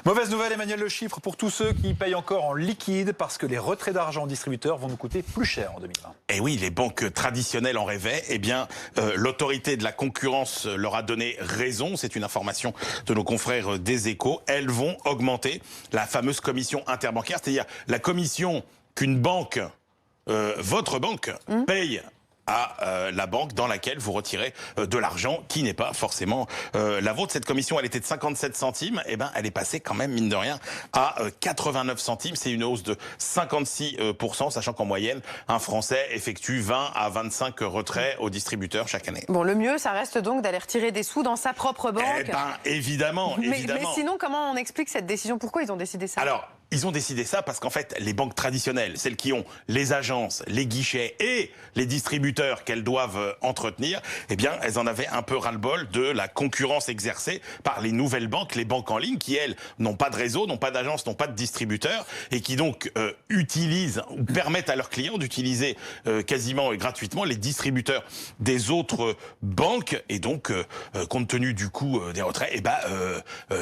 Mauvaise nouvelle, Emmanuel, le chiffre pour tous ceux qui payent encore en liquide parce que les retraits d'argent en distributeur vont nous coûter plus cher en 2020. Et oui, les banques traditionnelles en rêvaient. Eh bien, l'autorité de la concurrence leur a donné raison. C'est une information de nos confrères des Échos. Elles vont augmenter la fameuse commission interbancaire, c'est-à-dire la commission qu'une banque, votre banque, paye à la banque dans laquelle vous retirez de l'argent qui n'est pas forcément la vôtre. Cette commission, elle était de 57 centimes, et ben elle est passée quand même, mine de rien, à 89 centimes. C'est une hausse de 56%, sachant qu'en moyenne, un Français effectue 20 à 25 retraits aux distributeurs chaque année. Bon, le mieux, ça reste donc d'aller retirer des sous dans sa propre banque. Eh ben, évidemment, mais sinon, comment on explique cette décision? Pourquoi ils ont décidé ça? Alors, ils ont décidé ça parce qu'en fait, les banques traditionnelles, celles qui ont les agences, les guichets et les distributeurs qu'elles doivent entretenir, eh bien, elles en avaient un peu ras-le-bol de la concurrence exercée par les nouvelles banques, les banques en ligne, qui, elles, n'ont pas de réseau, n'ont pas d'agence, n'ont pas de distributeurs, et qui donc utilisent ou permettent à leurs clients d'utiliser quasiment gratuitement les distributeurs des autres banques. Et donc, compte tenu du coût des retraits, eh ben,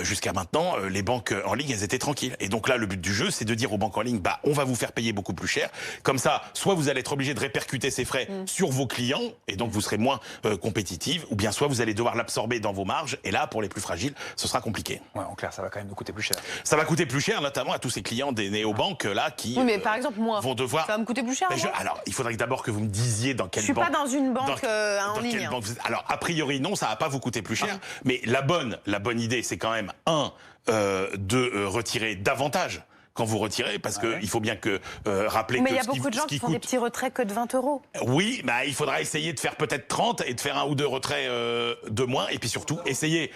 jusqu'à maintenant, les banques en ligne, elles étaient tranquilles. Et donc là, le but du jeu, c'est de dire aux banques en ligne, bah, on va vous faire payer beaucoup plus cher. Comme ça, soit vous allez être obligé de répercuter ces frais sur vos clients, et donc vous serez moins compétitive, ou bien soit vous allez devoir l'absorber dans vos marges, et là, pour les plus fragiles, ce sera compliqué. Ouais, en clair, ça va quand même nous coûter plus cher. Ça va coûter plus cher, notamment à tous ces clients des néobanques là qui oui, mais par exemple, moi, vont devoir. Ça va me coûter plus cher. Alors, il faudrait d'abord que vous me disiez dans quelle banque. Je suis pas dans une banque en ligne. Alors, a priori, non, ça va pas vous coûter plus cher. Mais la bonne idée, c'est quand même de retirer davantage quand vous retirez, parce que il faut bien que rappeler que mais il y a beaucoup de gens qui font des petits retraits que de 20 €. Oui, bah il faudra essayer de faire peut-être 30 et de faire un ou deux retraits de moins, et puis surtout essayer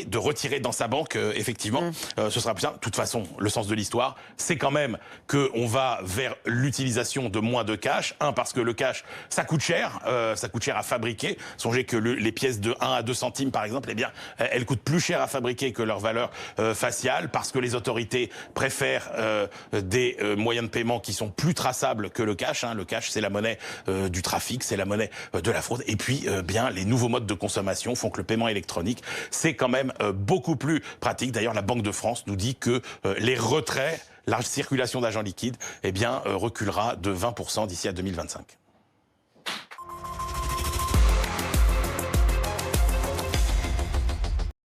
de retirer dans sa banque effectivement. Ce sera plus simple. De toute façon, le sens de l'histoire, c'est quand même que on va vers l'utilisation de moins de cash. Parce que le cash, ça coûte cher à fabriquer. Songez que les pièces de 1 à 2 centimes par exemple, eh bien, elles coûtent plus cher à fabriquer que leur valeur faciale, parce que les autorités préfèrent des moyens de paiement qui sont plus traçables que le cash. Le cash, c'est la monnaie du trafic, c'est la monnaie de la fraude. Et puis, bien, les nouveaux modes de consommation font que le paiement électronique, c'est quand même beaucoup plus pratique. D'ailleurs, la Banque de France nous dit que les retraits, la circulation d'argent liquide, eh bien, reculera de 20% d'ici à 2025.